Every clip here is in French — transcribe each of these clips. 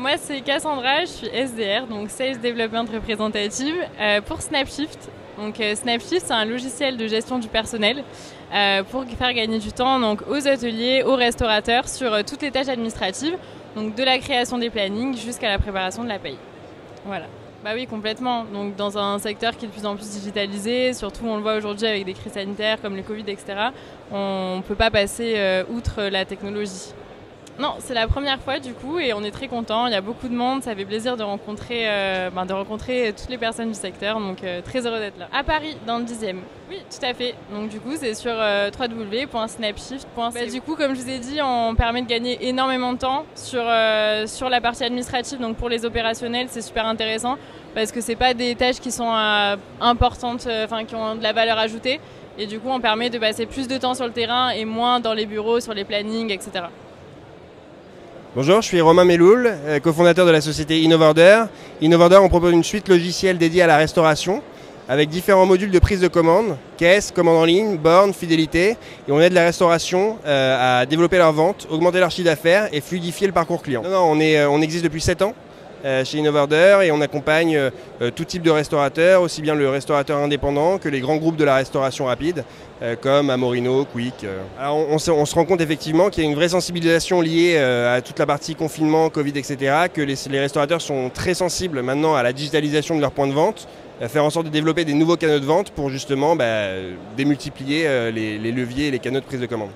Moi, c'est Cassandra, je suis SDR, donc Sales Development Representative, pour Snapshift. Donc, Snapshift, c'est un logiciel de gestion du personnel pour faire gagner du temps donc, aux ateliers, aux restaurateurs sur toutes les tâches administratives, donc de la création des plannings jusqu'à la préparation de la paye. Voilà. Bah oui, complètement. Donc, dans un secteur qui est de plus en plus digitalisé, surtout on le voit aujourd'hui avec des crises sanitaires comme le Covid, etc., on ne peut pas passer outre la technologie. Non, c'est la première fois du coup et on est très contents. Il y a beaucoup de monde, ça fait plaisir de rencontrer toutes les personnes du secteur, donc très heureux d'être là. À Paris, dans le 10e. Oui, tout à fait. Donc du coup, c'est sur www.snapshift.co. Du coup, comme je vous ai dit, on permet de gagner énormément de temps sur la partie administrative. Donc pour les opérationnels, c'est super intéressant parce que c'est pas des tâches qui sont importantes, qui ont de la valeur ajoutée. Et du coup, on permet de passer plus de temps sur le terrain et moins dans les bureaux, sur les plannings, etc. Bonjour, je suis Romain Meloul, cofondateur de la société Innovorder. Innovorder, on propose une suite logicielle dédiée à la restauration avec différents modules de prise de commande, caisse, commande en ligne, borne, fidélité. Et on aide la restauration à développer leur vente, augmenter leur chiffre d'affaires et fluidifier le parcours client. On existe depuis 7 ans chez Innovorder et on accompagne tout type de restaurateurs, aussi bien le restaurateur indépendant que les grands groupes de la restauration rapide, comme Amorino, Quick. Alors on se rend compte effectivement qu'il y a une vraie sensibilisation liée à toute la partie confinement, Covid, etc., que les restaurateurs sont très sensibles maintenant à la digitalisation de leurs points de vente, à faire en sorte de développer des nouveaux canaux de vente pour justement démultiplier les leviers et les canaux de prise de commande.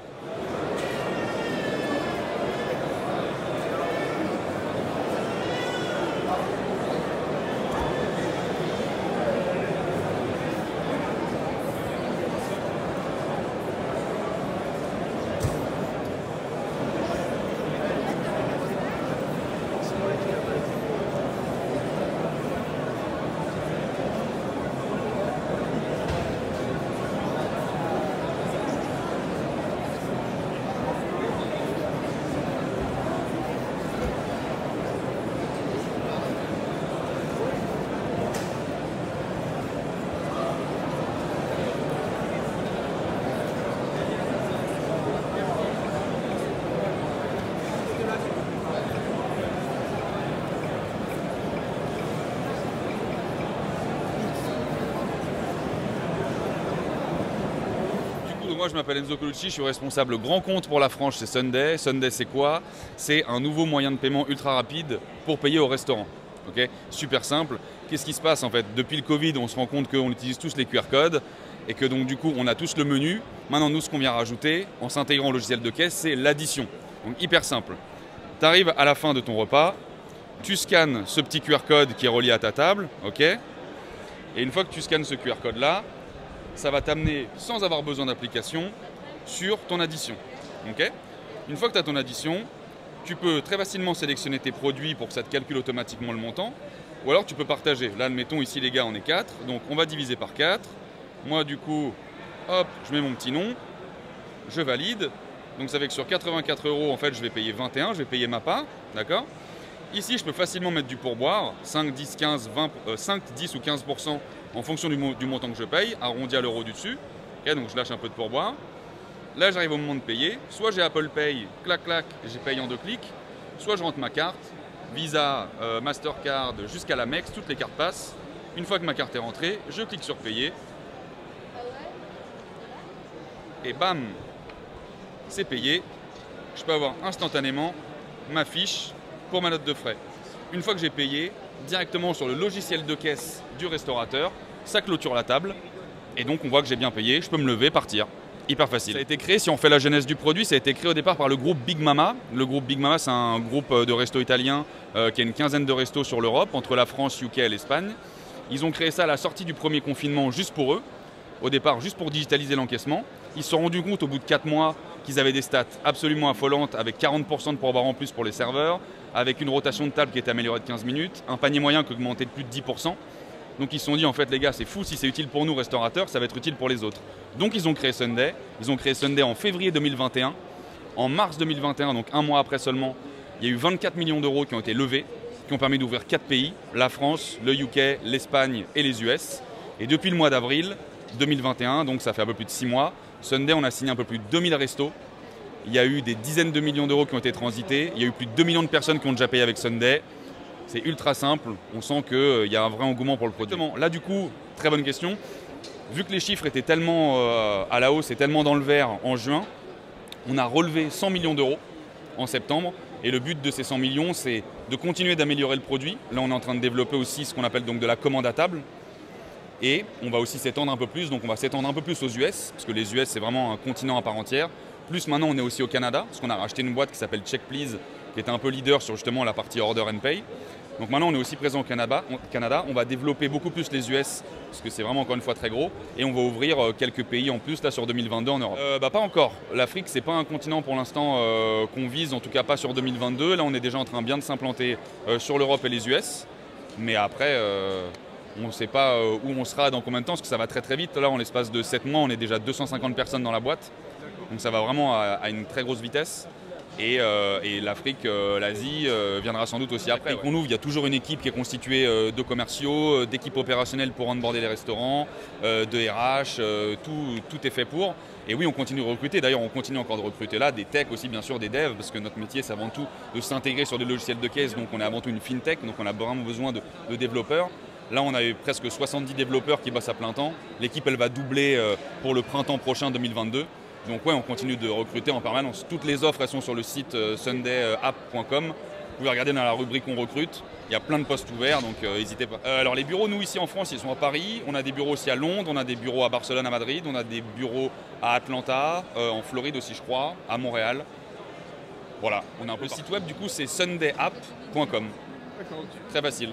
Moi je m'appelle Enzo Colucci, je suis responsable grand compte pour la France chez Sunday. Sunday c'est quoi? C'est un nouveau moyen de paiement ultra rapide pour payer au restaurant. Okay, super simple. Qu'est-ce qui se passe en fait? Depuis le Covid, on se rend compte qu'on utilise tous les QR codes et que donc du coup on a tous le menu. Maintenant nous ce qu'on vient rajouter en s'intégrant au logiciel de caisse, c'est l'addition. Donc hyper simple. Tu arrives à la fin de ton repas, tu scannes ce petit QR code qui est relié à ta table, ok? Et une fois que tu scannes ce QR code là, ça va t'amener, sans avoir besoin d'application, sur ton addition. Okay, une fois que tu as ton addition, tu peux très facilement sélectionner tes produits pour que ça te calcule automatiquement le montant. Ou alors tu peux partager. Là, admettons, ici les gars, on est 4. Donc on va diviser par 4. Moi, du coup, hop, je mets mon petit nom. Je valide. Donc ça fait que sur 84 €, en fait, je vais payer 21. Je vais payer ma part. D'accord? Ici, je peux facilement mettre du pourboire. 5, 10, 15, 20, 5, 10 ou 15% en fonction du montant que je paye, arrondi à l'euro du dessus. Okay, donc je lâche un peu de pourboire. Là, j'arrive au moment de payer. Soit j'ai Apple Pay, clac, clac, j'ai payé en 2 clics. Soit je rentre ma carte, Visa, Mastercard, jusqu'à l'Amex, toutes les cartes passent. Une fois que ma carte est rentrée, je clique sur payer. Et bam, c'est payé. Je peux avoir instantanément ma fiche pour ma note de frais. Une fois que j'ai payé, directement sur le logiciel de caisse du restaurateur, ça clôture la table. Et donc on voit que j'ai bien payé, je peux me lever, partir. Hyper facile. Ça a été créé, si on fait la genèse du produit, ça a été créé au départ par le groupe Big Mama. Le groupe Big Mama, c'est un groupe de restos italiens qui a une quinzaine de restos sur l'Europe, entre la France, UK et l'Espagne. Ils ont créé ça à la sortie du premier confinement juste pour eux. Au départ, juste pour digitaliser l'encaissement. Ils se sont rendus compte au bout de 4 mois qu'ils avaient des stats absolument affolantes, avec 40% de pourboire en plus pour les serveurs, avec une rotation de table qui était améliorée de 15 minutes, un panier moyen qui augmentait de plus de 10%. Donc ils se sont dit, en fait les gars, c'est fou, si c'est utile pour nous restaurateurs, ça va être utile pour les autres. Donc ils ont créé Sunday. Ils ont créé Sunday en février 2021. En mars 2021, donc un mois après seulement, il y a eu 24 millions d'euros qui ont été levés, qui ont permis d'ouvrir 4 pays, la France, le UK, l'Espagne et les US. Et depuis le mois d'avril 2021, donc ça fait un peu plus de 6 mois, Sunday, on a signé un peu plus de 2000 restos Il y a eu des dizaines de millions d'euros qui ont été transités. Il y a eu plus de 2 millions de personnes qui ont déjà payé avec Sunday. C'est ultra simple. On sent qu'il y a un vrai engouement pour le produit. Là, du coup, très bonne question. Vu que les chiffres étaient tellement à la hausse et tellement dans le vert en juin, on a relevé 100 millions d'euros en septembre. Et le but de ces 100 millions, c'est de continuer d'améliorer le produit. Là, on est en train de développer aussi ce qu'on appelle donc de la commande à table. Et on va aussi s'étendre un peu plus. Donc, on va s'étendre un peu plus aux US, parce que les US, c'est vraiment un continent à part entière. Plus maintenant, on est aussi au Canada, parce qu'on a racheté une boîte qui s'appelle Check Please, qui est un peu leader sur justement la partie Order and Pay. Donc maintenant, on est aussi présent au Canada. On va développer beaucoup plus les US, parce que c'est vraiment encore une fois très gros. Et on va ouvrir quelques pays en plus là sur 2022 en Europe. Pas encore. L'Afrique, c'est pas un continent pour l'instant qu'on vise, en tout cas pas sur 2022. Là, on est déjà en train bien de s'implanter sur l'Europe et les US. Mais après, on ne sait pas où on sera dans combien de temps, parce que ça va très très vite. Là, en l'espace de 7 mois, on est déjà 250 personnes dans la boîte. Donc ça va vraiment à une très grosse vitesse. Et l'Afrique, l'Asie viendra sans doute aussi après. Dès qu'on ouvre, il y a toujours une équipe qui est constituée de commerciaux, d'équipes opérationnelles pour onboarder les restaurants, de RH, tout est fait pour. Et oui, on continue de recruter. D'ailleurs, on continue encore de recruter là, des techs aussi, bien sûr, des devs, parce que notre métier, c'est avant tout de s'intégrer sur des logiciels de caisse. Donc on est avant tout une fintech, donc on a vraiment besoin de développeurs. Là, on a eu presque 70 développeurs qui bossent à plein temps. L'équipe, elle va doubler pour le printemps prochain 2022. Donc ouais, on continue de recruter en permanence. Toutes les offres, elles sont sur le site sundayapp.com. Vous pouvez regarder dans la rubrique on recrute. Il y a plein de postes ouverts, donc n'hésitez pas. Alors les bureaux, nous ici en France, ils sont à Paris. On a des bureaux aussi à Londres, on a des bureaux à Barcelone, à Madrid, on a des bureaux à Atlanta, en Floride aussi je crois, à Montréal. Voilà, on a un peu le site web, du coup c'est sundayapp.com. Très facile.